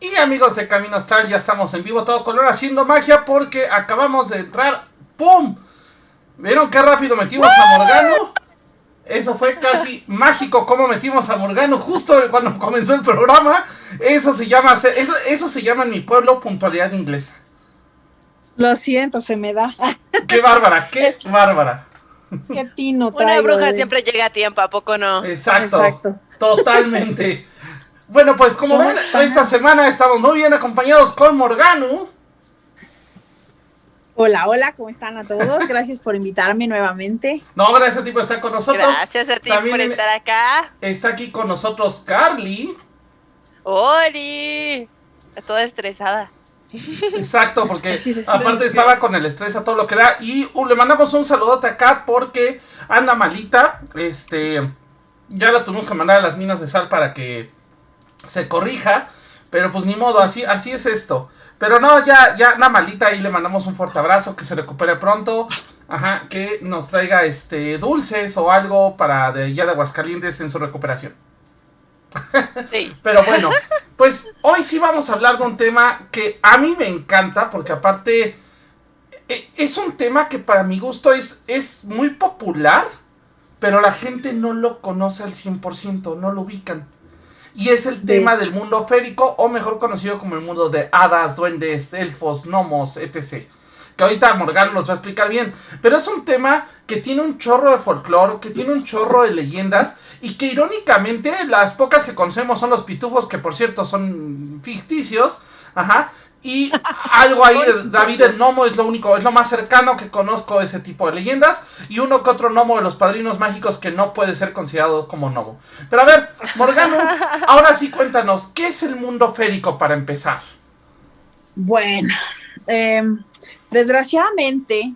Y amigos de Camino Astral, ya estamos en vivo todo color haciendo magia porque acabamos de entrar. ¡Pum! ¿Vieron qué rápido metimos a Morgano? Eso fue casi mágico como metimos a Morgano justo cuando comenzó el programa. Eso se llama en mi pueblo puntualidad inglesa. Lo siento, se me da. ¡Qué bárbara! ¡Qué bárbara! ¡Qué tino traigo! Una bruja siempre llega a tiempo, ¿a poco no? Exacto. Totalmente. Bueno, pues como ven, esta semana estamos muy bien acompañados con Morgano. Hola, hola, ¿cómo están a todos? Gracias por invitarme nuevamente. No, gracias a ti por estar con nosotros. Gracias a ti también por estar acá. Está aquí con nosotros Carly. ¡Ori! Toda estresada. Exacto, porque aparte estaba con el estrés a todo lo que da. Y le mandamos un saludote acá porque anda malita. Ya la tuvimos que mandar a las minas de sal para que se corrija. Pero pues ni modo, así es esto. Pero no, ya anda malita y le mandamos un fuerte abrazo, que se recupere pronto. Ajá, que nos traiga dulces o algo para de Aguascalientes en su recuperación. Sí. Pero bueno, pues hoy sí vamos a hablar de un tema que a mí me encanta, porque aparte es un tema que para mi gusto es muy popular, pero la gente no lo conoce al 100%, no lo ubican. Y es el tema del mundo férico, o mejor conocido como el mundo de hadas, duendes, elfos, gnomos, etc. Que ahorita Morgano nos va a explicar bien. Pero es un tema que tiene un chorro de folclore, que tiene un chorro de leyendas, y que irónicamente las pocas que conocemos son los pitufos, que por cierto son ficticios. Ajá. Y algo ahí de David el Gnomo es lo más cercano que conozco a ese tipo de leyendas. Y uno que otro gnomo de los Padrinos Mágicos que no puede ser considerado como gnomo. Pero a ver, Morgano, ahora sí cuéntanos, ¿qué es el mundo férico para empezar? Bueno, desgraciadamente,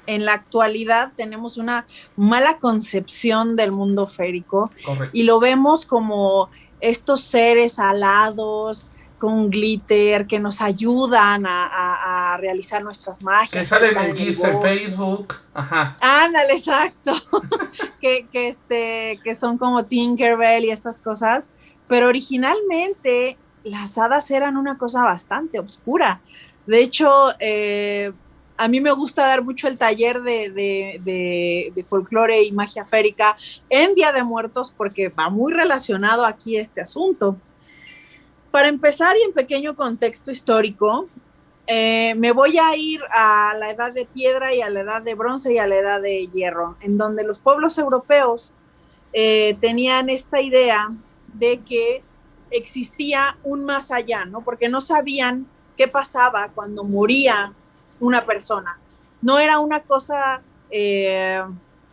en la actualidad tenemos una mala concepción del mundo férico. Correcto. Y lo vemos como estos seres alados, con glitter, que nos ayudan a realizar nuestras magias. Que salen en GIFs en Facebook. Ajá. Ándale, exacto. que son como Tinkerbell y estas cosas. Pero originalmente las hadas eran una cosa bastante oscura. De hecho, a mí me gusta dar mucho el taller de folclore y magia férica en Día de Muertos porque va muy relacionado aquí este asunto. Para empezar, y en pequeño contexto histórico, me voy a ir a la edad de piedra y a la edad de bronce y a la edad de hierro, en donde los pueblos europeos tenían esta idea de que existía un más allá, ¿no? Porque no sabían qué pasaba cuando moría una persona. No era una cosa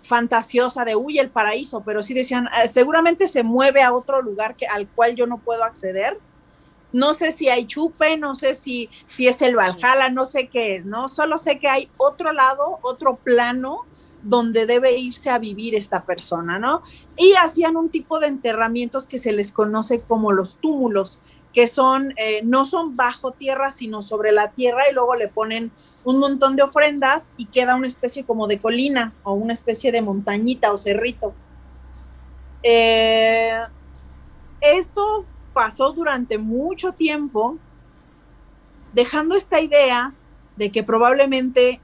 fantasiosa de el paraíso, pero sí decían, seguramente se mueve a otro lugar al cual yo no puedo acceder. No sé si hay chupe, no sé si es el Valhalla, no sé qué es, ¿no? Solo sé que hay otro lado, otro plano donde debe irse a vivir esta persona, ¿no? Y hacían un tipo de enterramientos que se les conoce como los túmulos, que son, no son bajo tierra, sino sobre la tierra, y luego le ponen un montón de ofrendas y queda una especie como de colina o una especie de montañita o cerrito. Esto pasó durante mucho tiempo, dejando esta idea de que probablemente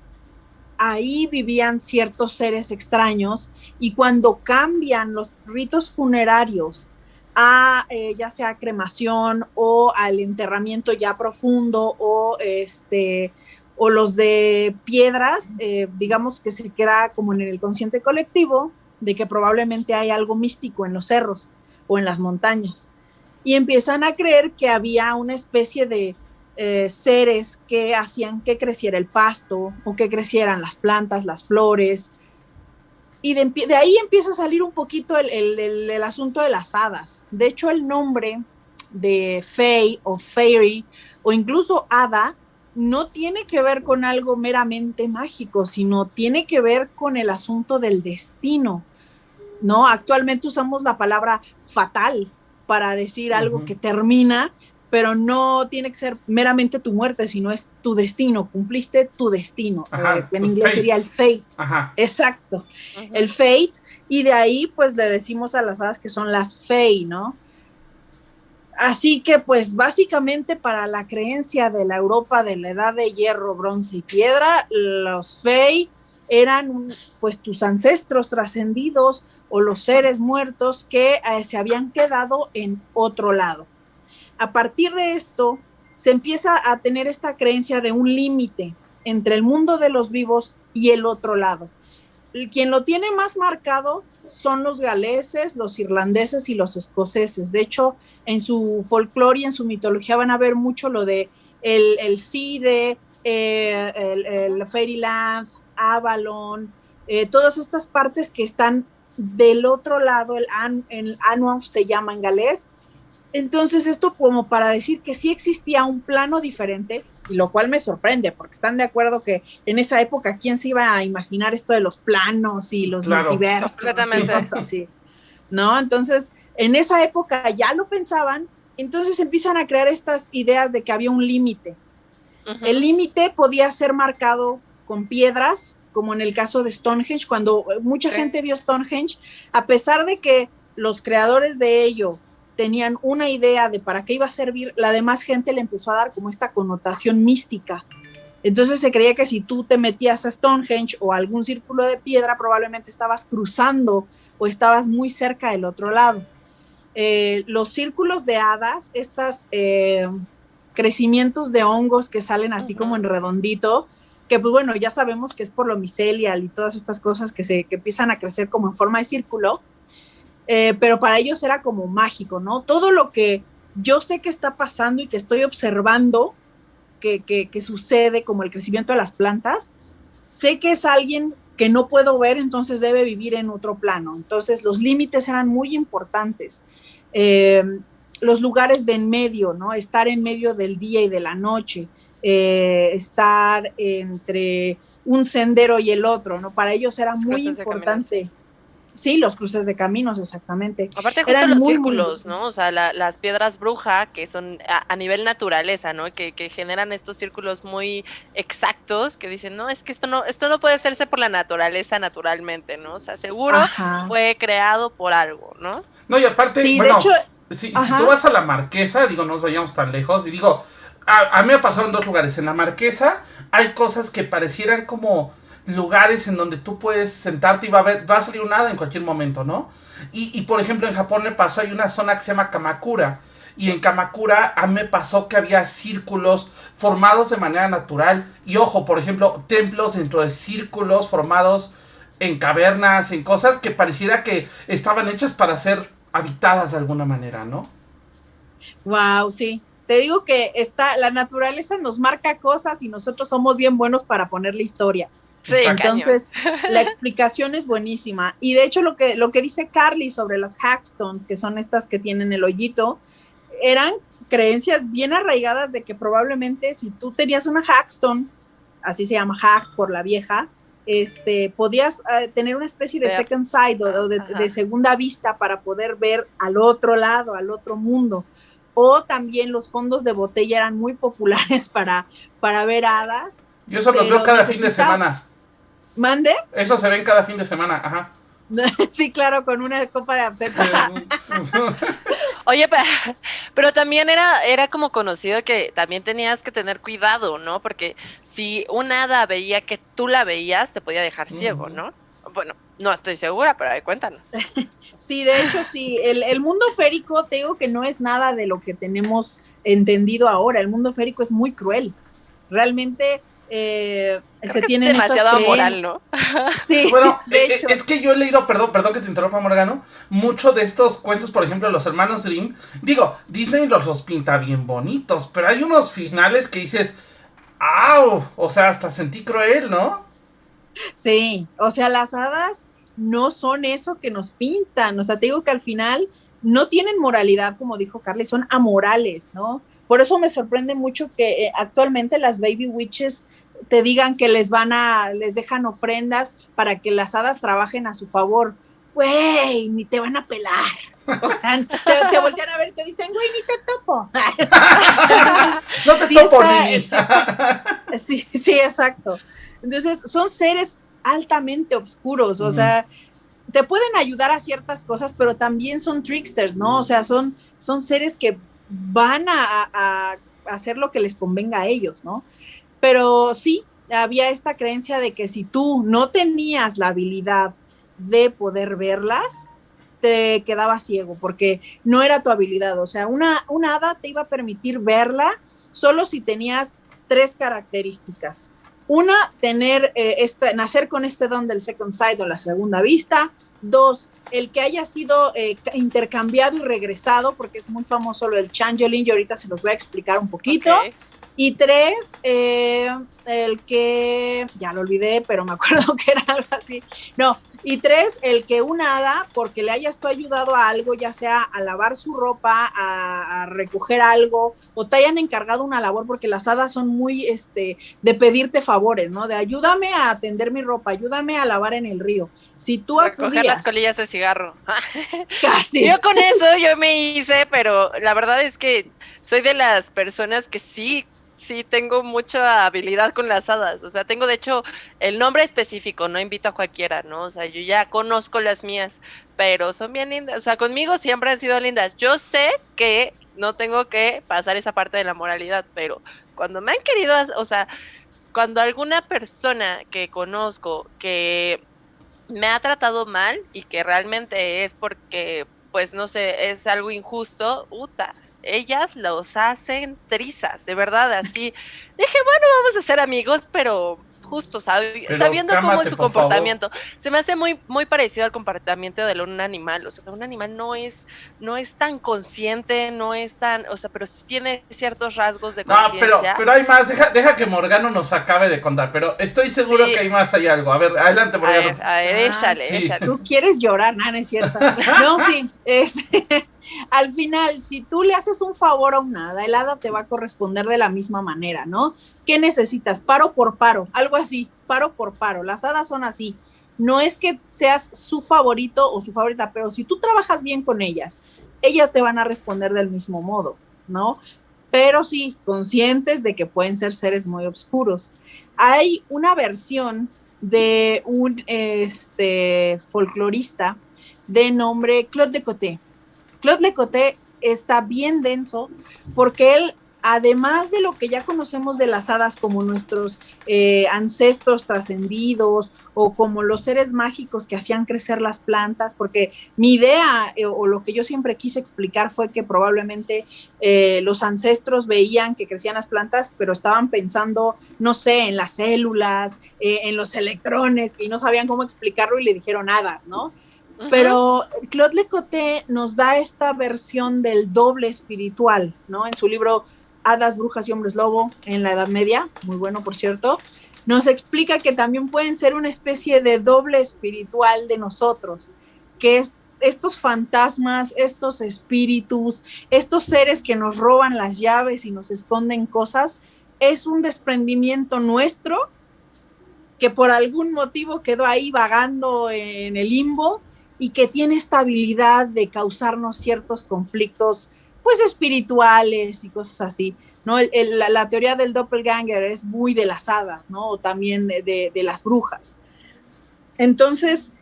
ahí vivían ciertos seres extraños, y cuando cambian los ritos funerarios a ya sea cremación o al enterramiento ya profundo o los de piedras, digamos que se queda como en el consciente colectivo de que probablemente hay algo místico en los cerros o en las montañas. Y empiezan a creer que había una especie de seres que hacían que creciera el pasto o que crecieran las plantas, las flores. Y de ahí empieza a salir un poquito el asunto de las hadas. De hecho, el nombre de Fey o Fairy o incluso hada no tiene que ver con algo meramente mágico, sino tiene que ver con el asunto del destino, ¿no? Actualmente usamos la palabra fatal para decir algo que termina, pero no tiene que ser meramente tu muerte, sino es tu destino, cumpliste tu destino. Ajá, En tu inglés fate. sería el fate. Ajá. Exacto, Ujú. el fate, y de ahí pues le decimos a las hadas que son las fey, ¿no? Así que pues básicamente para la creencia de la Europa de la edad de hierro, bronce y piedra, los fey eran pues tus ancestros trascendidos o los seres muertos que se habían quedado en otro lado. A partir de esto, se empieza a tener esta creencia de un límite entre el mundo de los vivos y el otro lado. Quien lo tiene más marcado son los galeses, los irlandeses y los escoceses. De hecho, en su folclore y en su mitología van a ver mucho lo de el Cide, el Fairyland, Avalon, todas estas partes que están del otro lado, el Anwalf se llama en galés. Entonces, esto como para decir que sí existía un plano diferente, y lo cual me sorprende, porque están de acuerdo que en esa época, ¿quién se iba a imaginar esto de los planos y los Claro. multiversos y Completamente. cosas así? ¿No? Entonces, en esa época ya lo pensaban, entonces empiezan a crear estas ideas de que había un límite. Ujú. El límite podía ser marcado con piedras, como en el caso de Stonehenge, cuando mucha gente vio Stonehenge, a pesar de que los creadores de ello tenían una idea de para qué iba a servir, la demás gente le empezó a dar como esta connotación mística. Entonces se creía que si tú te metías a Stonehenge o a algún círculo de piedra, probablemente estabas cruzando o estabas muy cerca del otro lado. Los círculos de hadas, estas crecimientos de hongos que salen así como en redondito, que pues bueno, ya sabemos que es por lo micelial y todas estas cosas que empiezan a crecer como en forma de círculo, pero para ellos era como mágico, ¿no? Todo lo que yo sé que está pasando y que estoy observando que sucede, como el crecimiento de las plantas, sé que es alguien que no puedo ver, entonces debe vivir en otro plano. Entonces los límites eran muy importantes. Los lugares de en medio, ¿no? Estar en medio del día y de la noche, estar entre un sendero y el otro, ¿no? Para ellos era muy importante. Sí, los cruces de caminos, exactamente. Aparte justo Eran los muy, círculos, muy... ¿no? O sea, las piedras bruja, que son a nivel naturaleza, ¿no? Que generan estos círculos muy exactos, que dicen, no, es que esto no puede hacerse por la naturaleza naturalmente, ¿no? O sea, seguro Ajá. fue creado por algo, ¿no? No, y aparte, Sí, de bueno, hecho, si ajá. tú vas a la Marquesa, digo, no nos vayamos tan lejos, y digo, a mí me ha pasado en dos lugares. En la Marquesa hay cosas que parecieran como lugares en donde tú puedes sentarte y va a salir un hada en cualquier momento, ¿no? Y por ejemplo, en Japón me pasó, hay una zona que se llama Kamakura. Y en Kamakura a mí me pasó que había círculos formados de manera natural. Y ojo, por ejemplo, templos dentro de círculos formados en cavernas, en cosas que pareciera que estaban hechas para ser habitadas de alguna manera, ¿no? Wow, sí. Te digo que la naturaleza nos marca cosas y nosotros somos bien buenos para ponerle historia. Sí, entonces la explicación es buenísima. Y de hecho lo que dice Carly sobre las hackstones, que son estas que tienen el hoyito, eran creencias bien arraigadas de que probablemente si tú tenías una hackstone, así se llama hack por la vieja, podías tener una especie de second sight o de segunda vista para poder ver al otro lado, al otro mundo. O también los fondos de botella eran muy populares para ver hadas. Yo eso los veo cada fin de semana. ¿Mande? Eso se ven cada fin de semana, ajá. Sí, claro, con una copa de absenta. Oye, pero también era como conocido que también tenías que tener cuidado, ¿no? Porque si un hada veía que tú la veías, te podía dejar ciego, ¿no? Bueno, no estoy segura, pero cuéntanos. Sí, de hecho, sí. El mundo férico, te digo que no es nada de lo que tenemos entendido ahora. El mundo férico es muy cruel. Realmente se tienen demasiado amoral, ¿no? Sí, bueno, de hecho. Es que yo he leído, perdón que te interrumpa, Morgano, mucho de estos cuentos, por ejemplo, los hermanos Grimm. Digo, Disney los pinta bien bonitos, pero hay unos finales que dices, ¡au! O sea, hasta sentí cruel, ¿no? Sí, o sea, las hadas no son eso que nos pintan. O sea, te digo que al final no tienen moralidad, como dijo Carly, son amorales, ¿no? Por eso me sorprende mucho que actualmente las baby witches te digan que les dejan ofrendas para que las hadas trabajen a su favor. Güey, ni te van a pelar. O sea, te voltean a ver y te dicen, güey, ni te topo. Entonces, no te topo, Nini. Sí, exacto. Entonces, son seres altamente oscuros, o sea, te pueden ayudar a ciertas cosas, pero también son tricksters, ¿no? O sea, son seres que van a hacer lo que les convenga a ellos, ¿no? Pero sí, había esta creencia de que si tú no tenías la habilidad de poder verlas, te quedabas ciego, porque no era tu habilidad. O sea, una hada te iba a permitir verla solo si tenías 3 características. Una, nacer con este don del second sight o la segunda vista. 2, el que haya sido intercambiado y regresado, porque es muy famoso lo del changeling, y ahorita se los voy a explicar un poquito. Okay. Y 3, el que, ya lo olvidé, pero me acuerdo que era algo así. No, y 3, el que un hada, porque le hayas tú ayudado a algo, ya sea a lavar su ropa, a recoger algo, o te hayan encargado una labor, porque las hadas son muy de pedirte favores, ¿no? De ayúdame a atender mi ropa, ayúdame a lavar en el río. Si tú acudías... Recoger las colillas de cigarro. Casi. Yo con eso yo me hice, pero la verdad es que soy de las personas que sí tengo mucha habilidad con las hadas, o sea, tengo de hecho el nombre específico, no invito a cualquiera, ¿no? O sea, yo ya conozco las mías, pero son bien lindas, o sea, conmigo siempre han sido lindas. Yo sé que no tengo que pasar esa parte de la moralidad, pero cuando me han querido, o sea, cuando alguna persona que conozco que me ha tratado mal y que realmente es porque, pues, no sé, es algo injusto, ellas los hacen trizas, de verdad, así. Dije, bueno, vamos a ser amigos, pero justo sabiendo cómo es su comportamiento. Se me hace muy, muy parecido al comportamiento de un animal. O sea, un animal no es tan consciente, no es tan, o sea, pero sí tiene ciertos rasgos de conciencia. No, pero hay más. Deja que Morgano nos acabe de contar, pero estoy seguro que hay más, hay algo. A ver, adelante, Morgano. A ver, échale. Tú quieres llorar, no es cierto. No, sí, al final, si tú le haces un favor a un hada, el hada te va a corresponder de la misma manera, ¿no? ¿Qué necesitas? Paro por paro, algo así, paro por paro. Las hadas son así. No es que seas su favorito o su favorita, pero si tú trabajas bien con ellas te van a responder del mismo modo, ¿no? Pero sí, conscientes de que pueden ser seres muy oscuros. Hay una versión de un folclorista de nombre Claude Lecoté. Claude Lecoté está bien denso porque él, además de lo que ya conocemos de las hadas como nuestros ancestros trascendidos o como los seres mágicos que hacían crecer las plantas, porque mi idea o lo que yo siempre quise explicar fue que probablemente los ancestros veían que crecían las plantas, pero estaban pensando, no sé, en las células, en los electrones, y no sabían cómo explicarlo y le dijeron hadas, ¿no? Pero Claude Lecoté nos da esta versión del doble espiritual, ¿no? En su libro Hadas, Brujas y Hombres Lobo en la Edad Media, muy bueno por cierto, nos explica que también pueden ser una especie de doble espiritual de nosotros, que es estos fantasmas, estos espíritus, estos seres que nos roban las llaves y nos esconden cosas, es un desprendimiento nuestro que por algún motivo quedó ahí vagando en el limbo y que tiene esta habilidad de causarnos ciertos conflictos, pues espirituales y cosas así, ¿no? La teoría del doppelganger es muy de las hadas, ¿no? O también de las brujas. Entonces,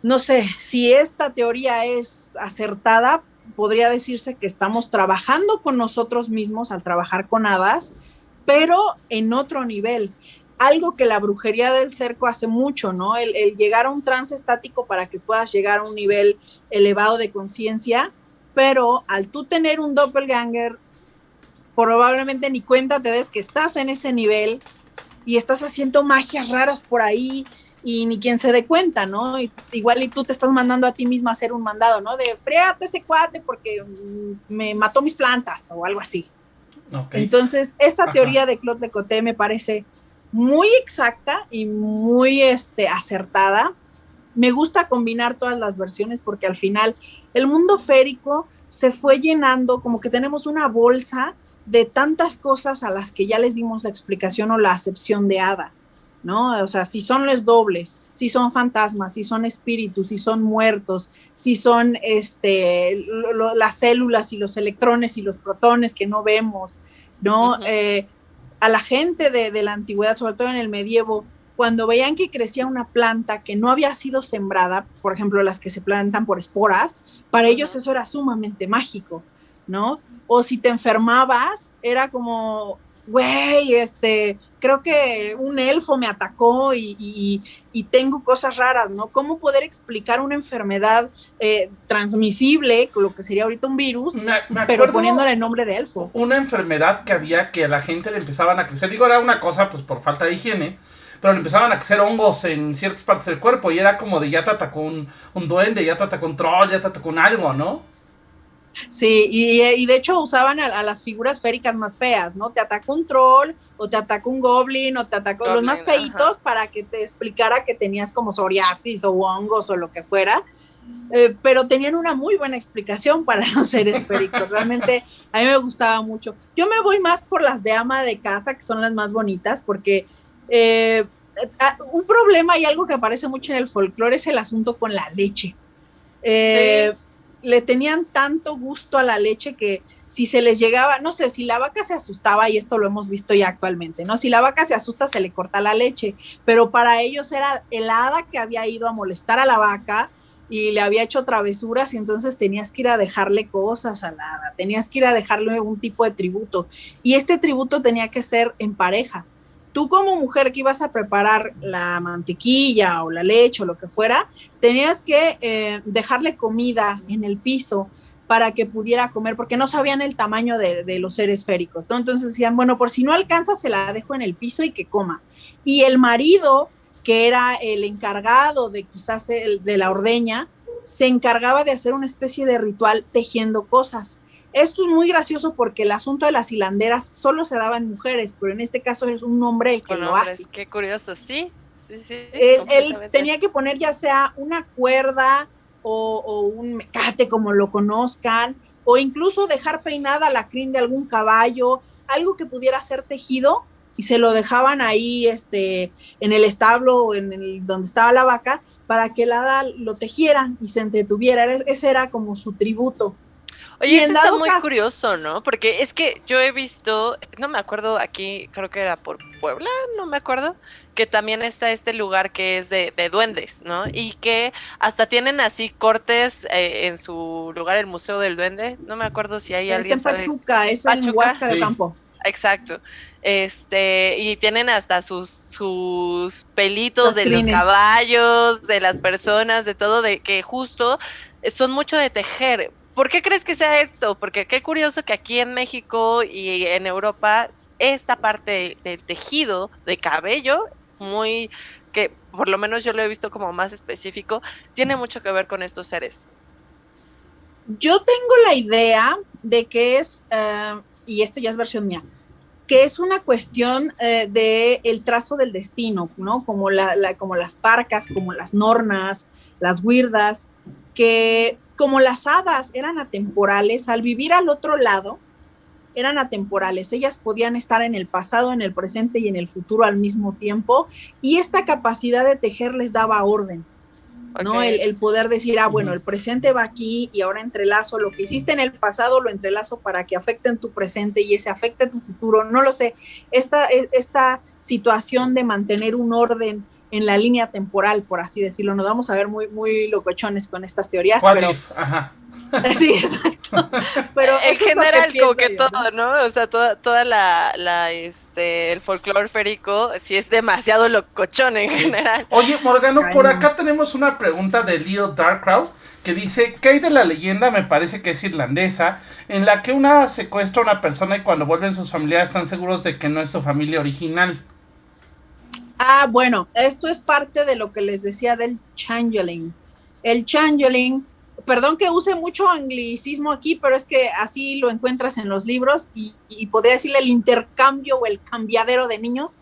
no sé, si esta teoría es acertada, podría decirse que estamos trabajando con nosotros mismos al trabajar con hadas, pero en otro nivel. Algo que la brujería del cerco hace mucho, ¿no? El llegar a un trance estático para que puedas llegar a un nivel elevado de conciencia, pero al tú tener un doppelganger, probablemente ni cuenta te des que estás en ese nivel y estás haciendo magias raras por ahí y ni quien se dé cuenta, ¿no? Igual y tú te estás mandando a ti mismo a hacer un mandado, ¿no? De fréate ese cuate porque me mató mis plantas o algo así. Okay. Entonces, esta teoría de Claude Lecoté me parece muy exacta y muy acertada. Me gusta combinar todas las versiones porque al final el mundo férico se fue llenando, como que tenemos una bolsa de tantas cosas a las que ya les dimos la explicación o la acepción de hada. ¿no? O sea, si son los dobles, si son fantasmas, si son espíritus, si son muertos, si son las células y los electrones y los protones que no vemos, ¿no? A la gente de la antigüedad, sobre todo en el medievo, cuando veían que crecía una planta que no había sido sembrada, por ejemplo, las que se plantan por esporas, para ellos eso era sumamente mágico, ¿no? O si te enfermabas, era como, güey, creo que un elfo me atacó y tengo cosas raras, ¿no? ¿Cómo poder explicar una enfermedad transmisible, con lo que sería ahorita un virus, pero poniéndole el nombre de elfo? Una enfermedad que había que a la gente le empezaban a crecer, digo, era una cosa pues por falta de higiene, pero le empezaban a crecer hongos en ciertas partes del cuerpo y era como de ya te atacó un duende, ya te atacó un troll, ya te atacó un algo, ¿no? Sí, y de hecho usaban a las figuras féricas más feas, ¿no? Te atacó un troll, o te atacó un goblin, o te atacó los más feitos para que te explicara que tenías como psoriasis o hongos o lo que fuera. Pero tenían una muy buena explicación para los seres féricos. Realmente a mí me gustaba mucho. Yo me voy más por las de ama de casa, que son las más bonitas, porque un problema y algo que aparece mucho en el folclore es el asunto con la leche. Sí. Le tenían tanto gusto a la leche que si se les llegaba, no sé, si la vaca se asustaba, y esto lo hemos visto ya actualmente, ¿no? Si la vaca se asusta, se le corta la leche, pero para ellos era el hada que había ido a molestar a la vaca y le había hecho travesuras, y entonces tenías que ir a dejarle cosas a la hada, tenías que ir a dejarle un tipo de tributo, y este tributo tenía que ser en pareja. Tú como mujer que ibas a preparar la mantequilla o la leche o lo que fuera, tenías que dejarle comida en el piso para que pudiera comer, porque no sabían el tamaño de los seres féricos, ¿no? Entonces decían, bueno, por si no alcanza, se la dejo en el piso y que coma. Y el marido, que era el encargado de quizás de la ordeña, se encargaba de hacer una especie de ritual tejiendo cosas. Esto es muy gracioso porque el asunto de las hilanderas solo se daba en mujeres, pero en este caso es un hombre el que lo hace. Qué curioso, sí. Él tenía que poner ya sea una cuerda o un mecate, como lo conozcan, o incluso dejar peinada la crin de algún caballo, algo que pudiera ser tejido, y se lo dejaban ahí en el establo o donde estaba la vaca, para que el hada lo tejiera y se entretuviera. Ese era como su tributo. Oye, esto está muy curioso, ¿no? Porque es que yo he visto, no me acuerdo, aquí creo que era por Puebla, no me acuerdo, que también está este lugar que es de duendes, ¿no? Y que hasta tienen así cortes en su lugar, el Museo del Duende, no me acuerdo si hay alguien sabe. Está en Pachuca, es en Huasca de Campo. Exacto. Y tienen hasta sus pelitos de los caballos, de las personas, de todo, de que justo son mucho de tejer. ¿Por qué crees que sea esto? Porque qué curioso que aquí en México y en Europa esta parte del tejido de cabello, que por lo menos yo lo he visto como más específico, tiene mucho que ver con estos seres. Yo tengo la idea de que es, y esto ya es versión mía, que es una cuestión de el trazo del destino, ¿no? Como como las parcas, como las nornas, las huirdas, que como las hadas eran atemporales, al vivir al otro lado, eran atemporales. Ellas podían estar en el pasado, en el presente y en el futuro al mismo tiempo, y esta capacidad de tejer les daba orden, ¿no? El poder decir, bueno, el presente va aquí y ahora entrelazo lo que hiciste en el pasado, lo entrelazo para que afecte en tu presente y ese afecte tu futuro. No lo sé. Esta situación de mantener un orden en la línea temporal, por así decirlo. Nos vamos a ver muy, muy locochones con estas teorías. Ajá. Sí, exacto. Pero en general, como que yo, todo, ¿no? O sea, toda el folclore férico sí es demasiado locochón en general. Oye, Morgano, por acá tenemos una pregunta de Leo Darkrow que dice, ¿qué hay de la leyenda? Me parece que es irlandesa, en la que una secuestra a una persona y cuando vuelven sus familiares están seguros de que no es su familia original. Bueno, esto es parte de lo que les decía del changeling. El changeling, perdón que use mucho anglicismo aquí, pero es que así lo encuentras en los libros y podría decirle el intercambio o el cambiadero de niños.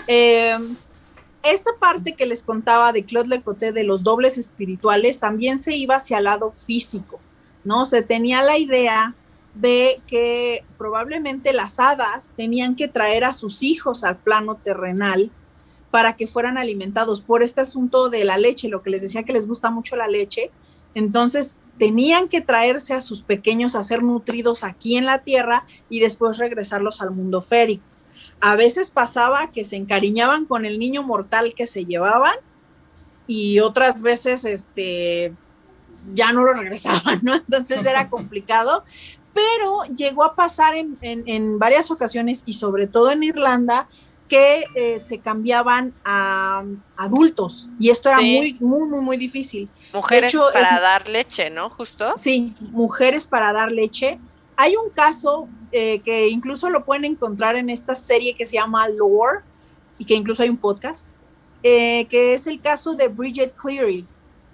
Esta parte que les contaba de Claude Lecoté de los dobles espirituales también se iba hacia el lado físico, ¿no? Se tenía la idea de que probablemente las hadas tenían que traer a sus hijos al plano terrenal para que fueran alimentados por este asunto de la leche, lo que les decía que les gusta mucho la leche. Entonces tenían que traerse a sus pequeños a ser nutridos aquí en la tierra y después regresarlos al mundo férico. A veces pasaba que se encariñaban con el niño mortal que se llevaban y otras veces ya no lo regresaban, ¿no? Entonces era complicado, pero llegó a pasar en varias ocasiones y sobre todo en Irlanda que se cambiaban a adultos y esto era muy difícil. Mujeres de hecho, para dar leche, ¿no? Justo. Sí, mujeres para dar leche. Hay un caso que incluso lo pueden encontrar en esta serie que se llama Lore y que incluso hay un podcast, que es el caso de Bridget Cleary.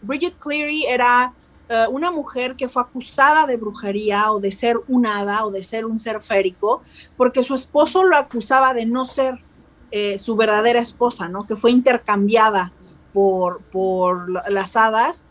Bridget Cleary era una mujer que fue acusada de brujería o de ser un hada o de ser un ser férico porque su esposo lo acusaba de no ser su verdadera esposa, ¿no? Que fue intercambiada por las hadas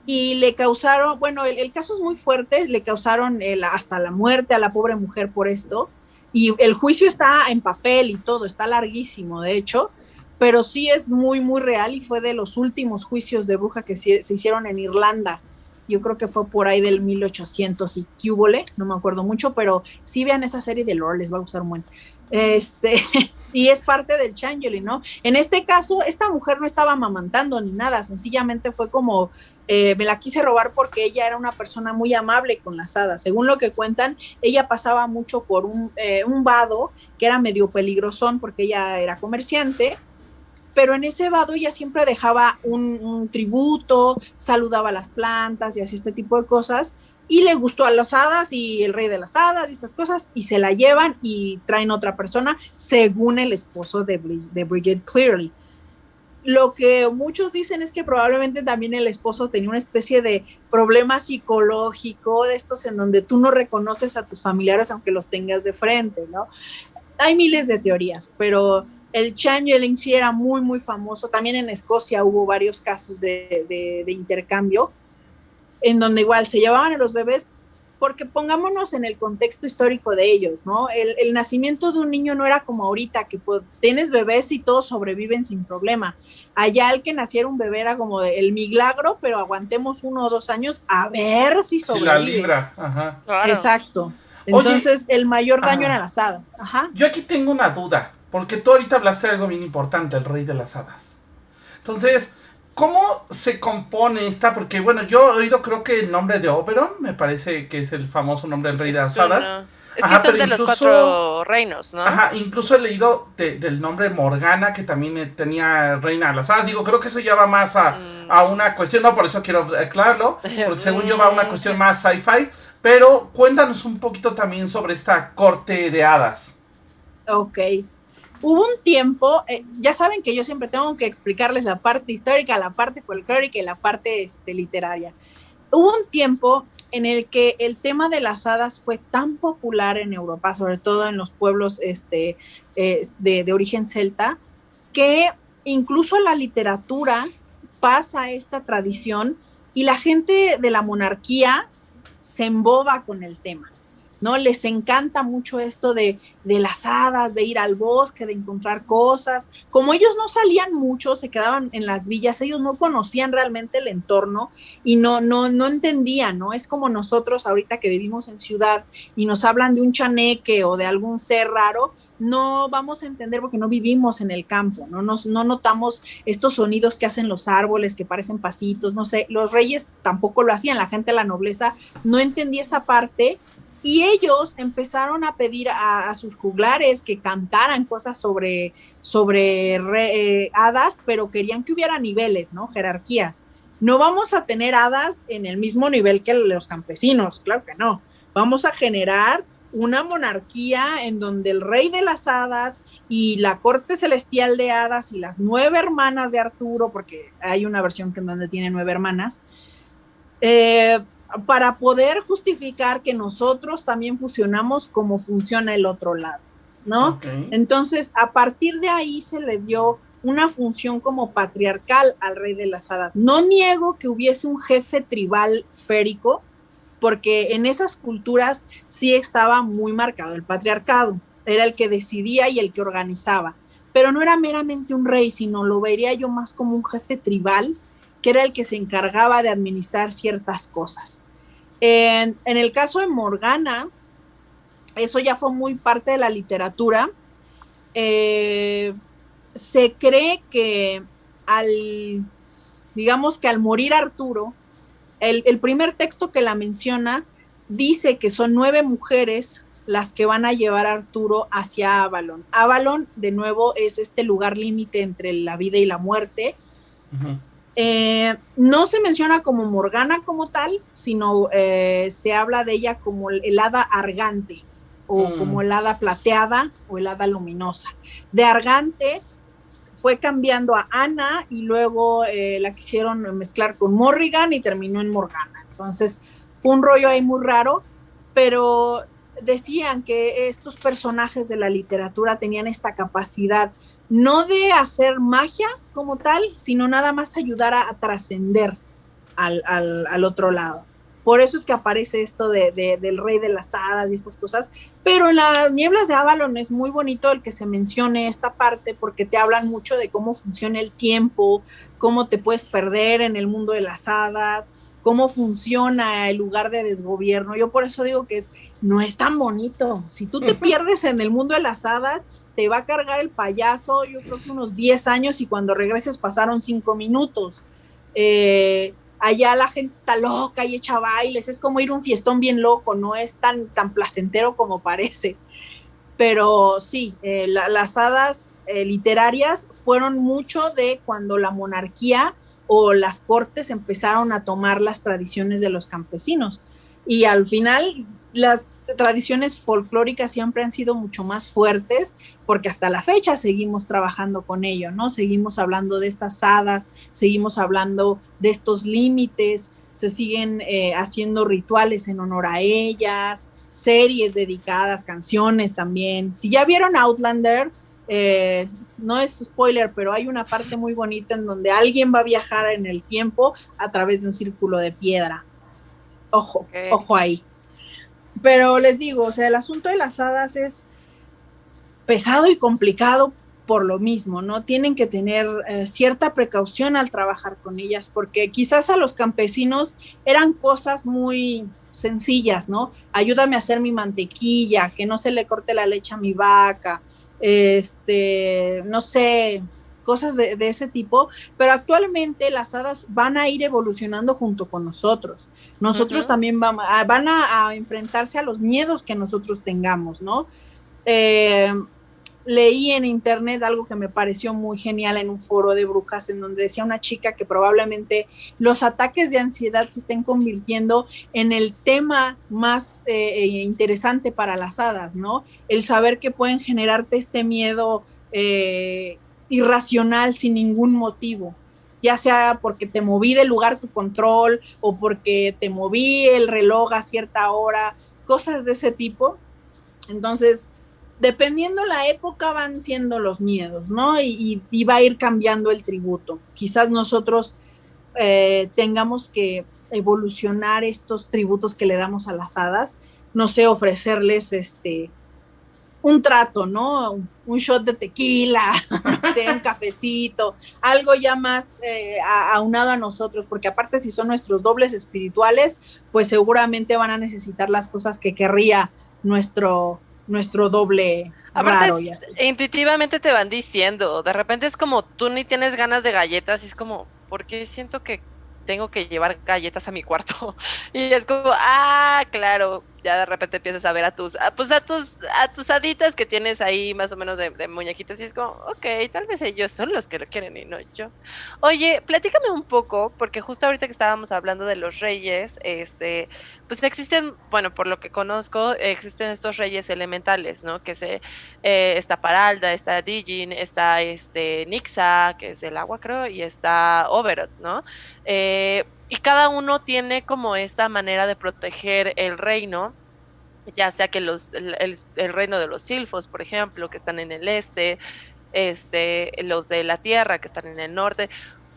y le causaron, bueno, el caso es muy fuerte, le causaron hasta la muerte a la pobre mujer por esto y el juicio está en papel y todo, está larguísimo de hecho, pero sí es muy real y fue de los últimos juicios de bruja que se hicieron en Irlanda. Yo creo que fue por ahí del 1800 y cúbole, no me acuerdo mucho, pero sí vean esa serie de Lore, les va a gustar un buen. Y es parte del Changeling, ¿no? En este caso, esta mujer no estaba amamantando ni nada, sencillamente fue como, me la quise robar porque ella era una persona muy amable con las hadas. Según lo que cuentan, ella pasaba mucho por un vado que era medio peligrosón porque ella era comerciante, pero en ese vado ella siempre dejaba un tributo, saludaba a las plantas y así este tipo de cosas, y le gustó a las hadas y el rey de las hadas y estas cosas, y se la llevan y traen otra persona, según el esposo de Bridget Cleary. Lo que muchos dicen es que probablemente también el esposo tenía una especie de problema psicológico, de estos en donde tú no reconoces a tus familiares aunque los tengas de frente, ¿no? Hay miles de teorías, pero el changeling sí era muy famoso. También en Escocia hubo varios casos de intercambio, en donde igual se llevaban a los bebés, porque pongámonos en el contexto histórico de ellos, ¿no? El nacimiento de un niño no era como ahorita, que tienes bebés y todos sobreviven sin problema. Allá el que naciera un bebé era como el milagro, pero aguantemos 1 o 2 años a ver si sobrevive. Si la libra, ajá. Claro. Exacto. Entonces, el mayor daño eran las hadas. Ajá. Yo aquí tengo una duda, porque tú ahorita hablaste de algo bien importante, el rey de las hadas. Entonces, ¿cómo se compone esta? Porque, bueno, yo he oído, creo que el nombre de Oberon, me parece que es el famoso nombre del rey de las hadas. Es que son de los 4 reinos, ¿no? Ajá, incluso he leído del nombre Morgana, que también tenía reina de las hadas. Digo, creo que eso ya va más a una cuestión, no, por eso quiero aclararlo, porque según yo va a una cuestión más sci-fi. Pero cuéntanos un poquito también sobre esta corte de hadas. Ok. Hubo un tiempo, ya saben que yo siempre tengo que explicarles la parte histórica, la parte folclórica y la parte literaria. Hubo un tiempo en el que el tema de las hadas fue tan popular en Europa, sobre todo en los pueblos de origen celta, que incluso la literatura pasa esta tradición y la gente de la monarquía se emboba con el tema, ¿no? Les encanta mucho esto de las hadas, de ir al bosque, de encontrar cosas. Como ellos no salían mucho, se quedaban en las villas, ellos no conocían realmente el entorno y no entendían, ¿no? Es como nosotros ahorita que vivimos en ciudad y nos hablan de un chaneque o de algún ser raro, no vamos a entender porque no vivimos en el campo, no notamos estos sonidos que hacen los árboles, que parecen pasitos, no sé, los reyes tampoco lo hacían, la gente de la nobleza no entendía esa parte. Y ellos empezaron a pedir a sus juglares que cantaran cosas sobre hadas, pero querían que hubiera niveles, ¿no? Jerarquías. No vamos a tener hadas en el mismo nivel que los campesinos, claro que no. Vamos a generar una monarquía en donde el rey de las hadas y la corte celestial de hadas y las 9 hermanas de Arturo, porque hay una versión que en donde tiene 9 hermanas, para poder justificar que nosotros también funcionamos como funciona el otro lado, ¿no? Okay. Entonces, a partir de ahí se le dio una función como patriarcal al rey de las hadas. No niego que hubiese un jefe tribal férico, porque en esas culturas sí estaba muy marcado el patriarcado, era el que decidía y el que organizaba. pero no era meramente un rey, sino lo vería yo más como un jefe tribal, que era el que se encargaba de administrar ciertas cosas. En el caso de Morgana, eso ya fue muy parte de la literatura. Se cree que digamos que al morir Arturo, el primer texto que la menciona dice que son 9 mujeres las que van a llevar a Arturo hacia Avalon. Avalon, de nuevo, es este lugar límite entre la vida y la muerte. Uh-huh. No se menciona como Morgana como tal, sino se habla de ella como el hada argante, o como el hada plateada o el hada luminosa. De argante fue cambiando a Ana y luego la quisieron mezclar con Morrigan y terminó en Morgana. Entonces fue un rollo ahí muy raro, pero decían que estos personajes de la literatura tenían esta capacidad no de hacer magia como tal, sino nada más ayudar a trascender al otro lado. Por eso es que aparece esto del rey de las hadas y estas cosas, pero en las nieblas de Avalon es muy bonito el que se mencione esta parte, porque te hablan mucho de cómo funciona el tiempo, cómo te puedes perder en el mundo de las hadas, cómo funciona el lugar de desgobierno. Yo por eso digo que no es tan bonito. Si tú te pierdes en el mundo de las hadas, te va a cargar el payaso, yo creo que unos 10 años, y cuando regreses pasaron 5 minutos. Allá la gente está loca y echa bailes, es como ir a un fiestón bien loco, no es tan placentero como parece. Pero sí, las hadas literarias fueron mucho de cuando la monarquía o las cortes empezaron a tomar las tradiciones de los campesinos. Y al final las tradiciones folclóricas siempre han sido mucho más fuertes, porque hasta la fecha seguimos trabajando con ello, ¿no? Seguimos hablando de estas hadas, seguimos hablando de estos límites, se siguen haciendo rituales en honor a ellas, series dedicadas, canciones también. Si ya vieron Outlander, no es spoiler, pero hay una parte muy bonita en donde alguien va a viajar en el tiempo a través de un círculo de piedra. Ojo, ojo ahí. Pero les digo, o sea, el asunto de las hadas es pesado y complicado por lo mismo, ¿no? Tienen que tener cierta precaución al trabajar con ellas, porque quizás a los campesinos eran cosas muy sencillas, ¿no? Ayúdame a hacer mi mantequilla, que no se le corte la leche a mi vaca, no sé, cosas de ese tipo, pero actualmente las hadas van a ir evolucionando junto con nosotros. Nosotros también van a enfrentarse a los miedos que nosotros tengamos, ¿no? Leí en internet algo que me pareció muy genial en un foro de brujas, en donde decía una chica que probablemente los ataques de ansiedad se estén convirtiendo en el tema más interesante para las hadas, ¿no? El saber que pueden generarte este miedo irracional sin ningún motivo, ya sea porque te moví del lugar tu control o porque te moví el reloj a cierta hora, cosas de ese tipo. Entonces, dependiendo la época van siendo los miedos, ¿no? Y va a ir cambiando el tributo. Quizás nosotros tengamos que evolucionar estos tributos que le damos a las hadas, no sé, ofrecerles un trato, ¿no? Un shot de tequila, no sé, un cafecito, algo ya más aunado a nosotros, porque aparte si son nuestros dobles espirituales, pues seguramente van a necesitar las cosas que querría nuestro doble aparte raro y así. Intuitivamente te van diciendo, de repente es como tú ni tienes ganas de galletas y es como, ¿por qué siento que tengo que llevar galletas a mi cuarto? Y es como, claro, ya de repente empiezas a ver a tus haditas que tienes ahí más o menos de muñequitas y es como, ok, tal vez ellos son los que lo quieren y no yo. Oye, platícame un poco, porque justo ahorita que estábamos hablando de los reyes, pues existen, bueno, por lo que conozco, existen estos reyes elementales, ¿no? Que está Paralda, está Digin, está Nixa, que es el agua creo, y está Oberot, ¿no? Y cada uno tiene como esta manera de proteger el reino, ya sea que el reino de los silfos, por ejemplo, que están en el los de la tierra, que están en el norte.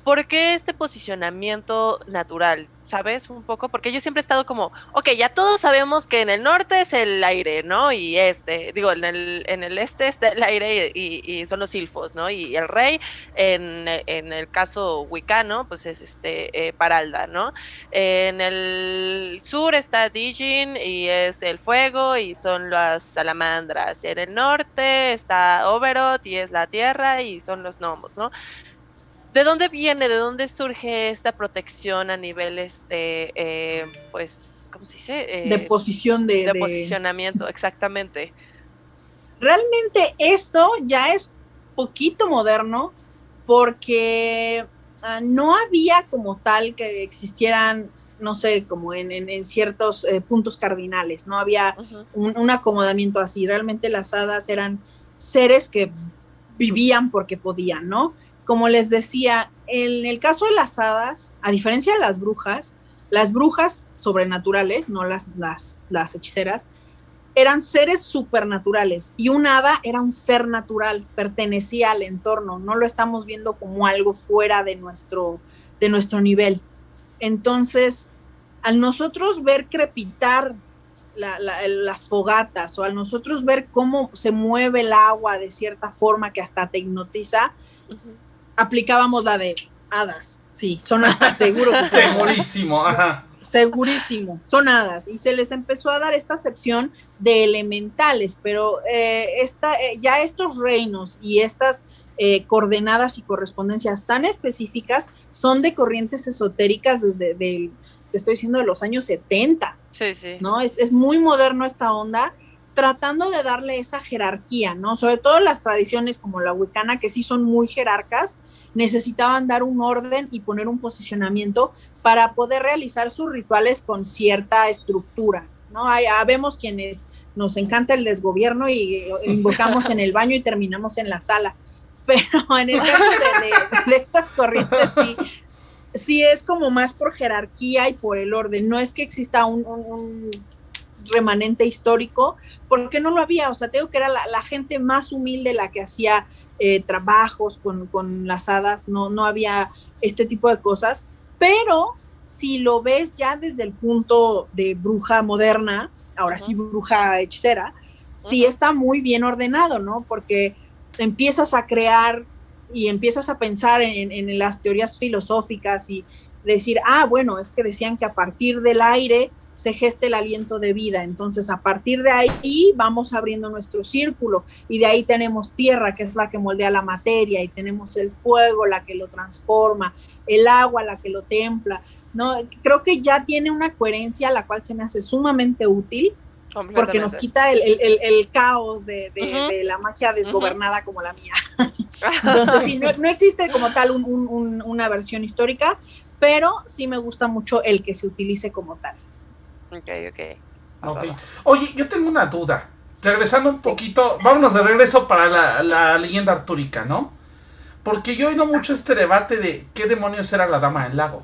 ¿por qué este posicionamiento natural? ¿Sabes? Un poco, porque yo siempre he estado como, ok, ya todos sabemos que en el norte es el aire, ¿no? Y en el este está el aire y son los silfos, ¿no? Y el rey, en el caso wicano, pues es Paralda, ¿no? En el sur está Dijin y es el fuego y son las salamandras. En el norte está Oberot y es la tierra y son los gnomos, ¿no? ¿De dónde viene, de dónde surge esta protección a nivel, pues, ¿cómo se dice? De posición de posicionamiento, exactamente. Realmente esto ya es poquito moderno porque no había como tal que existieran, no sé, como en ciertos puntos cardinales, no había un acomodamiento así. Realmente las hadas eran seres que vivían porque podían, ¿no? Como les decía, en el caso de las hadas, a diferencia de las brujas sobrenaturales, no las hechiceras, eran seres supernaturales y un hada era un ser natural, pertenecía al entorno, no lo estamos viendo como algo fuera de nuestro nivel. Entonces, al nosotros ver crepitar las fogatas o al nosotros ver cómo se mueve el agua de cierta forma que hasta te hipnotiza, aplicábamos la de hadas. Sí, son hadas, seguro que son segurísimo, ajá. Segurísimo, son hadas. Y se les empezó a dar esta acepción de elementales, pero ya estos reinos y estas coordenadas y correspondencias tan específicas son de corrientes esotéricas te estoy diciendo, de los años 70. Sí, sí. ¿No? Es muy moderno esta onda, tratando de darle esa jerarquía, ¿no? Sobre todo las tradiciones como la wicana, que sí son muy jerarcas, necesitaban dar un orden y poner un posicionamiento para poder realizar sus rituales con cierta estructura, ¿no? Vemos quienes nos encanta el desgobierno y invocamos en el baño y terminamos en la sala, pero en el caso de estas corrientes sí es como más por jerarquía y por el orden, no es que exista un remanente histórico, porque no lo había, o sea, te digo que era la gente más humilde la que hacía trabajos con las hadas, no había este tipo de cosas, pero si lo ves ya desde el punto de bruja moderna, ahora sí bruja hechicera, sí está muy bien ordenado, ¿no? Porque empiezas a crear y empiezas a pensar en las teorías filosóficas y decir, bueno, es que decían que a partir del aire se gesta el aliento de vida, entonces a partir de ahí vamos abriendo nuestro círculo y de ahí tenemos tierra, que es la que moldea la materia, y tenemos el fuego, la que lo transforma, el agua, la que lo templa, ¿no? Creo que ya tiene una coherencia la cual se me hace sumamente útil porque nos quita el caos de la magia desgobernada como la mía. Entonces sí, no existe como tal una versión histórica, pero sí me gusta mucho el que se utilice como tal. Ok. Oye, yo tengo una duda. Regresando un poquito, vámonos de regreso para la leyenda artúrica, ¿no? Porque yo he oído mucho este debate de qué demonios era la Dama del Lago.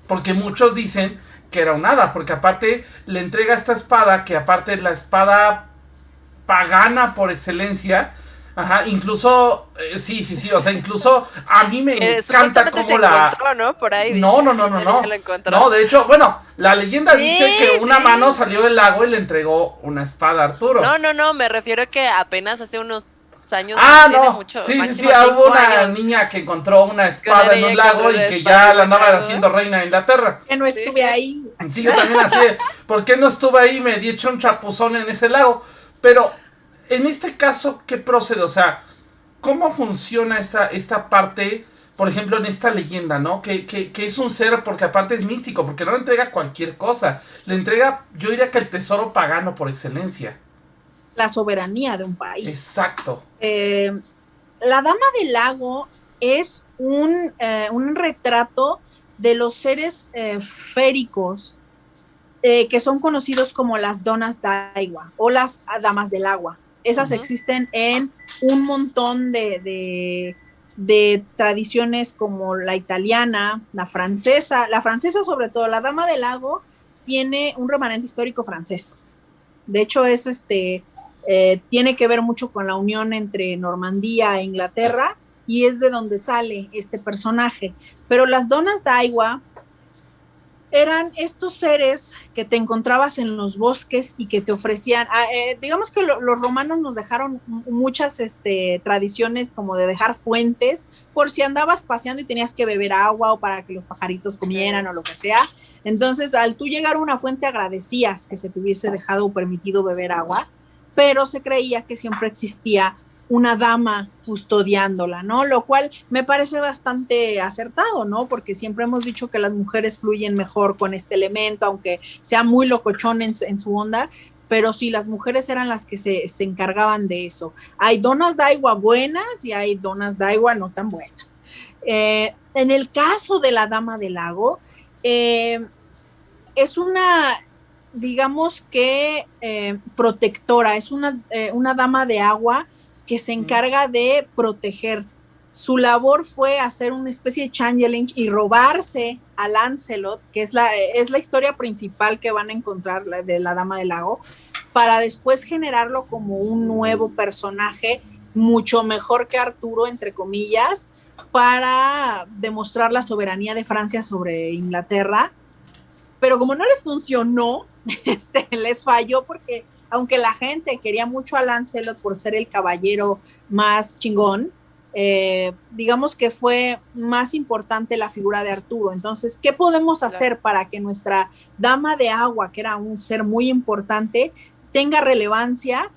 Porque muchos dicen que era un hada, porque aparte le entrega esta espada, que aparte es la espada pagana por excelencia. Ajá, incluso, sí, o sea, incluso a mí me encanta cómo la... encontró, ¿no? Por ahí. No, de hecho, bueno, la leyenda dice que una mano salió del lago y le entregó una espada a Arturo. No, me refiero a que apenas hace unos años... Sí, hubo una niña que encontró una espada en un lago y que ya la andaba haciendo reina de Inglaterra. Que no estuve ahí. Sí, yo también así de, ¿por qué no estuve ahí? Me di hecho un chapuzón en ese lago, pero... En este caso, ¿qué procede? O sea, ¿cómo funciona esta parte, por ejemplo, en esta leyenda, ¿no? Que es un ser, porque aparte es místico, porque no le entrega cualquier cosa. Le entrega, yo diría que el tesoro pagano por excelencia. La soberanía de un país. Exacto. La Dama del Lago es un retrato de los seres féricos que son conocidos como las donas d'agua o las damas del agua. Esas existen en un montón de tradiciones como la italiana, la francesa sobre todo. La Dama del Lago tiene un remanente histórico francés. De hecho, tiene que ver mucho con la unión entre Normandía e Inglaterra y es de donde sale este personaje. Pero las donas Daiwa eran estos seres que te encontrabas en los bosques y que te ofrecían, digamos que los romanos nos dejaron muchas tradiciones como de dejar fuentes por si andabas paseando y tenías que beber agua o para que los pajaritos comieran o lo que sea. Entonces, al tú llegar a una fuente agradecías que se te hubiese dejado o permitido beber agua, pero se creía que siempre existía una dama custodiándola, ¿no? Lo cual me parece bastante acertado, ¿no? Porque siempre hemos dicho que las mujeres fluyen mejor con este elemento, aunque sea muy locochón en su onda, pero sí, las mujeres eran las que se encargaban de eso. Hay donas Daiwa buenas y hay donas Daiwa no tan buenas. En el caso de la Dama del Lago, es una, digamos que protectora, es una dama de agua que se encarga de proteger. Su labor fue hacer una especie de changeling y robarse a Lancelot, que es la historia principal que van a encontrar de la Dama del Lago, para después generarlo como un nuevo personaje, mucho mejor que Arturo, entre comillas, para demostrar la soberanía de Francia sobre Inglaterra. Pero como no les funcionó, les falló porque aunque la gente quería mucho a Lancelot por ser el caballero más chingón, digamos que fue más importante la figura de Arturo. Entonces, ¿qué podemos hacer para que nuestra Dama de Agua, que era un ser muy importante, tenga relevancia?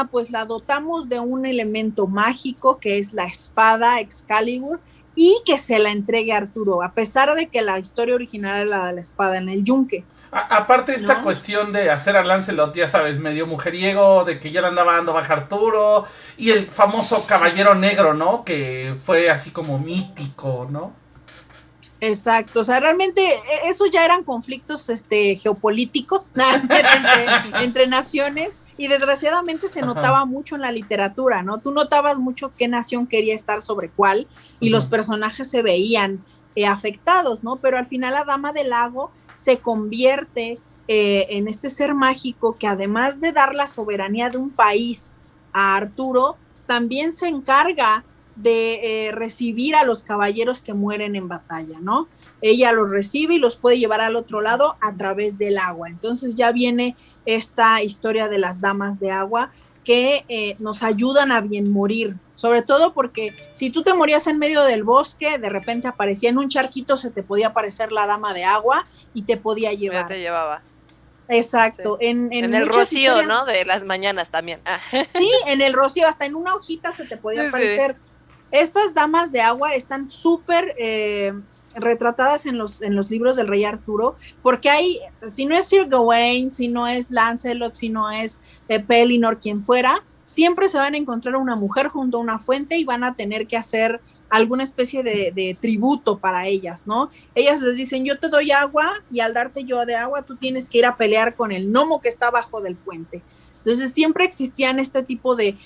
Pues la dotamos de un elemento mágico que es la espada Excalibur y que se la entregue a Arturo, a pesar de que la historia original era la de la espada en el yunque. Aparte esta cuestión de hacer a Lancelot, ya sabes, medio mujeriego, de que ya le andaba dando baja Arturo, y el famoso caballero negro, ¿no? Que fue así como mítico, ¿no? Exacto, o sea, realmente esos ya eran conflictos geopolíticos entre naciones, y desgraciadamente se notaba mucho en la literatura, ¿no? Tú notabas mucho qué nación quería estar sobre cuál, y los personajes se veían afectados, ¿no? Pero al final la Dama del Lago se convierte en este ser mágico que, además de dar la soberanía de un país a Arturo, también se encarga de recibir a los caballeros que mueren en batalla, ¿no? Ella los recibe y los puede llevar al otro lado a través del agua. Entonces ya viene esta historia de las damas de agua que nos ayudan a bien morir, sobre todo porque si tú te morías en medio del bosque, de repente aparecía en un charquito, se te podía aparecer la dama de agua y te podía llevar. Ya te llevaba. Exacto. Sí. En el rocío, historias, ¿no? De las mañanas también. Sí, en el rocío, hasta en una hojita se te podía aparecer. Sí. Estas damas de agua están súper retratadas en los libros del rey Arturo, porque hay, si no es Sir Gawain, si no es Lancelot, si no es Pellinor, quien fuera, siempre se van a encontrar una mujer junto a una fuente y van a tener que hacer alguna especie de tributo para ellas, ¿no? Ellas les dicen, yo te doy agua, y al darte yo de agua, tú tienes que ir a pelear con el gnomo que está abajo del puente. Entonces siempre existían este tipo de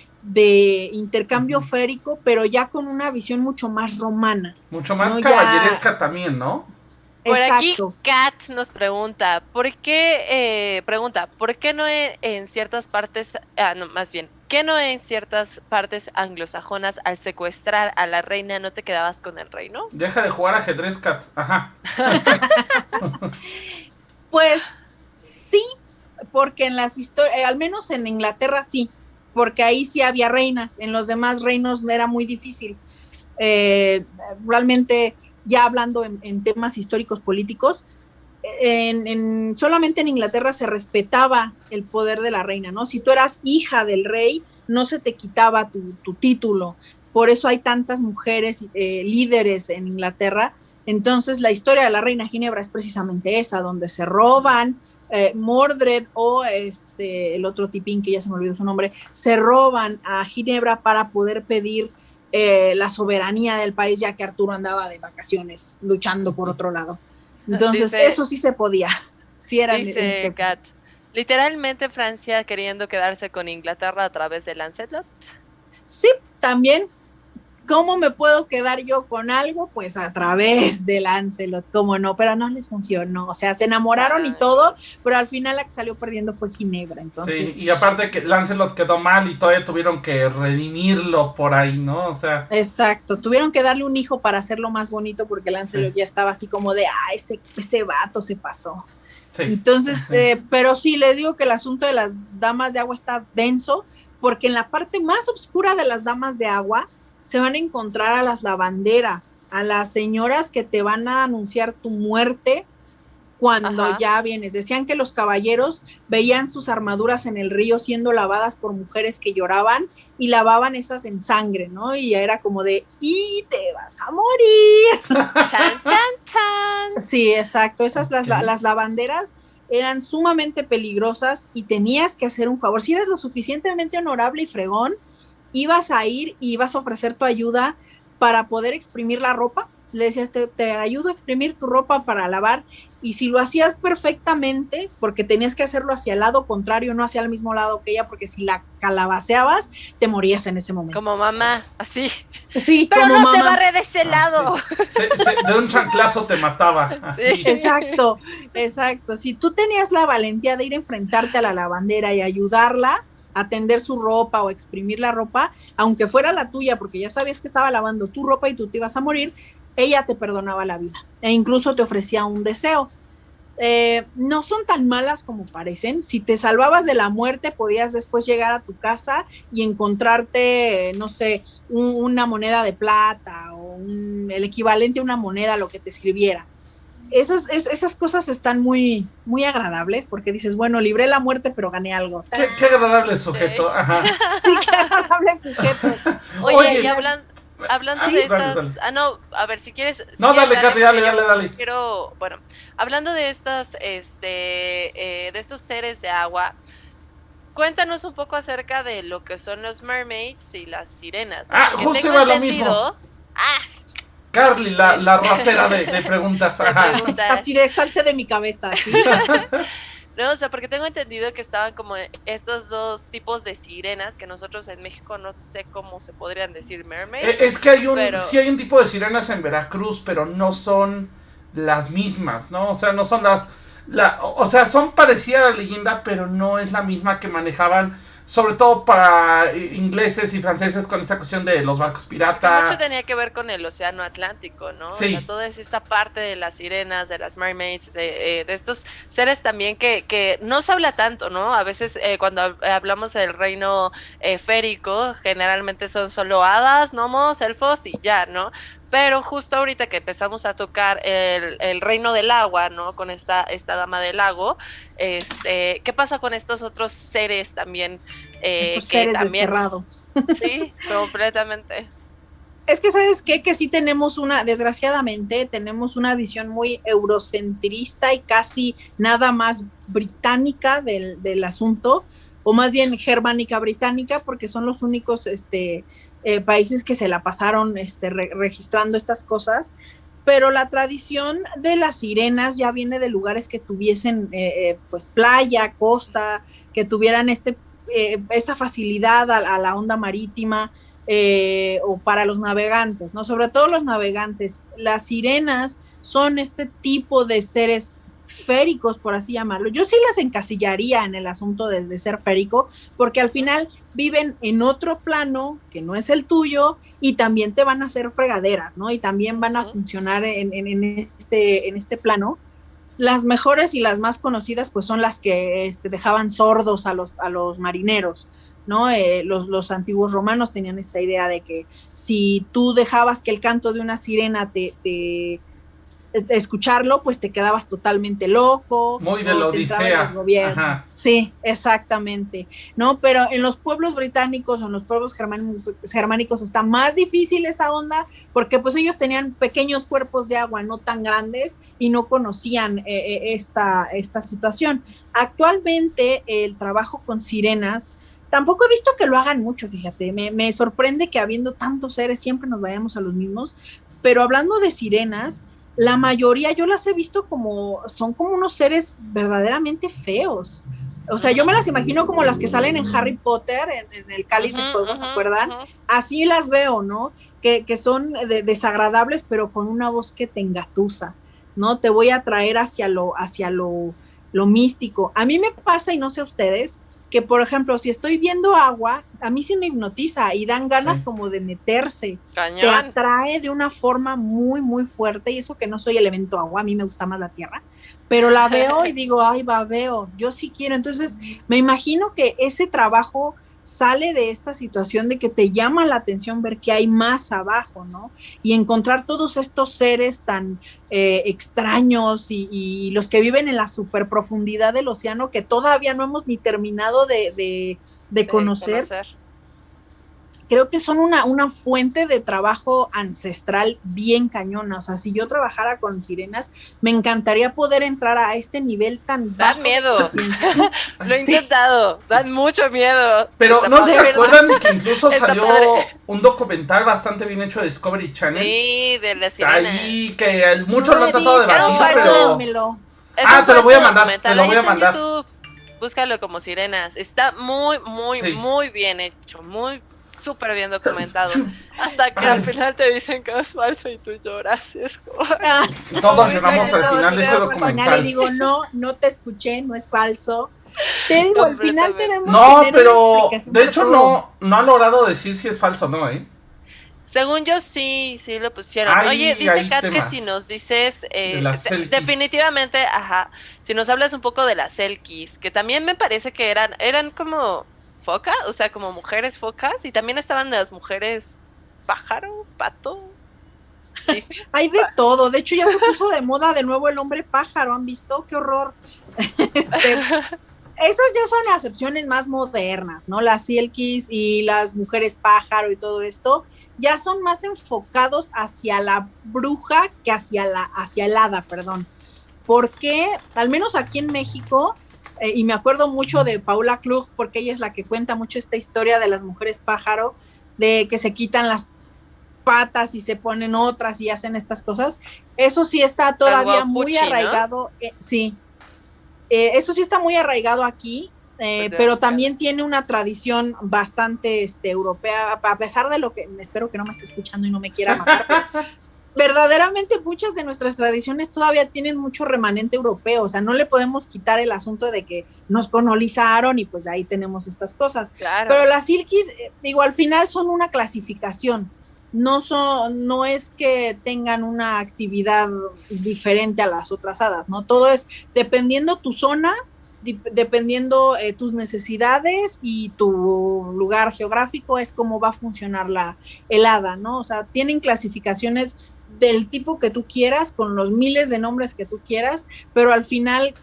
intercambio férico, pero ya con una visión mucho más romana. Mucho más, ¿no? Caballeresca también, ¿no? Por Exacto. Aquí Kat nos pregunta, ¿por qué no en ciertas partes, más bien, ¿qué no en ciertas partes anglosajonas al secuestrar a la reina no te quedabas con el reino? Deja de jugar ajedrez, Kat. Ajá. Pues sí, porque en las historias, al menos en Inglaterra sí, porque ahí sí había reinas, en los demás reinos era muy difícil. Realmente, ya hablando en temas históricos políticos, solamente en Inglaterra se respetaba el poder de la reina, ¿no? Si tú eras hija del rey, no se te quitaba tu título. Por eso hay tantas mujeres líderes en Inglaterra. Entonces, la historia de la reina Ginebra es precisamente esa, donde se roban Mordred o el otro tipín que ya se me olvidó su nombre, se roban a Ginebra para poder pedir la soberanía del país, ya que Arturo andaba de vacaciones luchando por otro lado. Entonces, eso sí se podía. Sí era dice Kat, literalmente Francia queriendo quedarse con Inglaterra a través de Lancelot. Sí, también. ¿Cómo me puedo quedar yo con algo? Pues a través de Lancelot, cómo no, pero no les funcionó, o sea, se enamoraron y todo, pero al final la que salió perdiendo fue Ginebra, entonces. Sí, y aparte que Lancelot quedó mal y todavía tuvieron que redimirlo por ahí, ¿no? O sea. Exacto, tuvieron que darle un hijo para hacerlo más bonito porque Lancelot ya estaba así como de, ese vato se pasó. Sí. Entonces, pero sí, les digo que el asunto de las damas de agua está denso, porque en la parte más oscura de las damas de agua se van a encontrar a las lavanderas, a las señoras que te van a anunciar tu muerte cuando ya vienes. Decían que los caballeros veían sus armaduras en el río siendo lavadas por mujeres que lloraban y lavaban esas en sangre, ¿no? Y era como de, ¡y te vas a morir! ¡Chan, chan, chan! Sí, exacto. Esas, las lavanderas eran sumamente peligrosas y tenías que hacer un favor. Si eres lo suficientemente honorable y fregón, ibas a ir y ibas a ofrecer tu ayuda para poder exprimir la ropa. Le decías, te ayudo a exprimir tu ropa para lavar, y si lo hacías perfectamente, porque tenías que hacerlo hacia el lado contrario, no hacia el mismo lado que ella, porque si la calabaceabas, te morías en ese momento. Como mamá, así. Sí, pero como no mamá. se barre de ese lado. Sí. De un chanclazo te mataba. Así. Sí. Exacto. Si tú tenías la valentía de ir a enfrentarte a la lavandera y ayudarla a tender su ropa o exprimir la ropa, aunque fuera la tuya, porque ya sabías que estaba lavando tu ropa y tú te ibas a morir, ella te perdonaba la vida e incluso te ofrecía un deseo. No son tan malas como parecen. Si te salvabas de la muerte, podías después llegar a tu casa y encontrarte, no sé, una moneda de plata o el equivalente a una moneda, lo que te escribiera. Esas cosas están muy, muy agradables, porque dices, bueno, libré la muerte, pero gané algo. Qué agradable sujeto. Ajá. Sí, qué agradable sujeto. Oye, y hablando de estas... Dale. No, a ver, si quieres... No, dale, Katy, dale. Quiero, bueno, hablando de estas, de estos seres de agua, cuéntanos un poco acerca de lo que son los mermaids y las sirenas, ¿no? Justo iba lo mismo. Carly, la rapera de preguntas. Ajá. Así de salte de mi cabeza. ¿Sí? No, o sea, porque tengo entendido que estaban como estos dos tipos de sirenas que nosotros en México no sé cómo se podrían decir mermaids. Es que sí hay un tipo de sirenas en Veracruz, pero no son las mismas, ¿no? O sea, no son o sea, son parecidas a la leyenda, pero no es la misma que manejaban, sobre todo para ingleses y franceses, con esta cuestión de los barcos pirata. Mucho tenía que ver con el océano Atlántico, ¿no? Sí. O sea, toda esta parte de las sirenas, de las mermaids, de estos seres también que no se habla tanto, ¿no? A veces cuando hablamos del reino férico, generalmente son solo hadas, gnomos, elfos y ya, ¿no? Pero justo ahorita que empezamos a tocar el reino del agua, ¿no? Con esta dama del lago, ¿qué pasa con estos otros seres también? Estos seres desterrados. Sí, completamente. Es que, ¿sabes qué? Que sí desgraciadamente, tenemos una visión muy eurocentrista y casi nada más británica del asunto, o más bien germánica británica, porque son los únicos, países que se la pasaron registrando estas cosas, pero la tradición de las sirenas ya viene de lugares que tuviesen pues playa, costa, que tuvieran esta facilidad a la onda marítima, o para los navegantes, ¿no? Sobre todo los navegantes. Las sirenas son este tipo de seres féricos, por así llamarlo. Yo sí las encasillaría en el asunto de ser férico, porque al final viven en otro plano que no es el tuyo y también te van a hacer fregaderas, ¿no? Y también van a funcionar en este plano. Las mejores y las más conocidas pues son las que dejaban sordos a los marineros, ¿no? Los antiguos romanos tenían esta idea de que si tú dejabas que el canto de una sirena escucharlo, pues te quedabas totalmente loco. Muy de la Odisea. Ajá. Sí, exactamente, ¿no? Pero en los pueblos británicos o en los pueblos germánicos está más difícil esa onda, porque pues ellos tenían pequeños cuerpos de agua no tan grandes y no conocían esta situación. Actualmente el trabajo con sirenas, tampoco he visto que lo hagan mucho, fíjate, me sorprende que habiendo tantos seres siempre nos vayamos a los mismos, pero hablando de sirenas, la mayoría yo las he visto son como unos seres verdaderamente feos. O sea, yo me las imagino como las que salen en Harry Potter, en el Cáliz de Fuego, ¿se acuerdan? Así las veo, ¿no? Que son desagradables, pero con una voz que te engatusa, ¿no? Te voy a traer hacia lo místico. A mí me pasa, y no sé ustedes, que por ejemplo, si estoy viendo agua, a mí sí me hipnotiza y dan ganas como de meterse. Cañón. Te atrae de una forma muy, muy fuerte, y eso que no soy elemento agua, a mí me gusta más la tierra, pero la veo y digo, ay, babeo, yo sí quiero. Entonces, me imagino que ese trabajo sale de esta situación de que te llama la atención ver qué hay más abajo, ¿no? Y encontrar todos estos seres tan extraños y los que viven en la superprofundidad del océano que todavía no hemos ni terminado de conocer. Creo que son una fuente de trabajo ancestral bien cañona. O sea, si yo trabajara con sirenas, me encantaría poder entrar a este nivel tan bajo. Dan miedo. Lo he intentado. Dan mucho miedo. Pero ¿no se acuerdan que incluso salió un documental bastante bien hecho de Discovery Channel? Sí, de las sirenas. Ahí que muchos lo han tratado de batir, pero... te lo voy a mandar, te lo voy a mandar. Búscalo como Sirenas. Está muy, muy, muy bien hecho. Muy súper bien documentado. Hasta que al final te dicen que es falso y tú lloras. Es como... Todos lloramos al final de ese documental. Y digo, no te escuché, no es falso. Te digo, al final tenemos no, pero de hecho no ha logrado decir si es falso o no, ¿eh? Según yo sí lo pusieron. Oye, dice Kat que si nos dices definitivamente, si nos hablas un poco de las Selkies, que también me parece que eran como foca, o sea, como mujeres focas, y también estaban las mujeres pájaro, pato. Sí. Hay de todo. De hecho, ya se puso de moda de nuevo el hombre pájaro. ¿Han visto? ¡Qué horror! Esas ya son acepciones más modernas, ¿no? Las Selkies y las mujeres pájaro y todo esto ya son más enfocados hacia la bruja que hacia el hada, perdón. Porque, al menos aquí en México, y me acuerdo mucho de Paula Klug, porque ella es la que cuenta mucho esta historia de las mujeres pájaro, de que se quitan las patas y se ponen otras y hacen estas cosas. Eso sí está todavía muy arraigado, ¿no? Sí. Eso sí está muy arraigado aquí. Pero también tiene una tradición bastante europea, a pesar de lo que, espero que no me esté escuchando y no me quiera matar, pero verdaderamente muchas de nuestras tradiciones todavía tienen mucho remanente europeo. O sea, no le podemos quitar el asunto de que nos colonizaron y pues de ahí tenemos estas cosas. Claro. Pero las Selkies, digo, al final son una clasificación, no es que tengan una actividad diferente a las otras hadas, ¿no? Todo es dependiendo tu zona, dependiendo tus necesidades y tu lugar geográfico, es cómo va a funcionar el hada, ¿no? O sea, tienen clasificaciones del tipo que tú quieras, con los miles de nombres que tú quieras, pero al final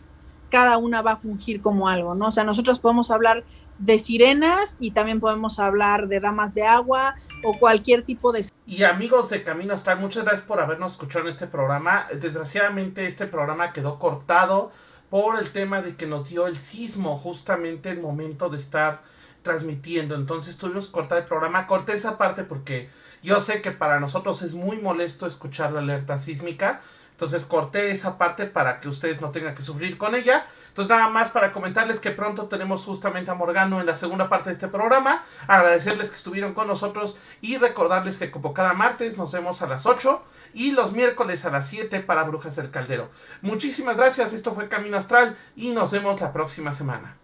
cada una va a fungir como algo, ¿no? O sea, nosotros podemos hablar de sirenas y también podemos hablar de damas de agua o cualquier tipo de... Y amigos de Camino Astral, muchas gracias por habernos escuchado en este programa. Desgraciadamente este programa quedó cortado por el tema de que nos dio el sismo justamente el momento de estar transmitiendo. Entonces tuvimos que cortar el programa. Corté esa parte porque yo sé que para nosotros es muy molesto escuchar la alerta sísmica. Entonces corté esa parte para que ustedes no tengan que sufrir con ella. Entonces nada más para comentarles que pronto tenemos justamente a Morgano en la segunda parte de este programa. Agradecerles que estuvieron con nosotros y recordarles que como cada martes nos vemos a las 8 y los miércoles a las 7 para Brujas del Caldero. Muchísimas gracias, esto fue Camino Astral y nos vemos la próxima semana.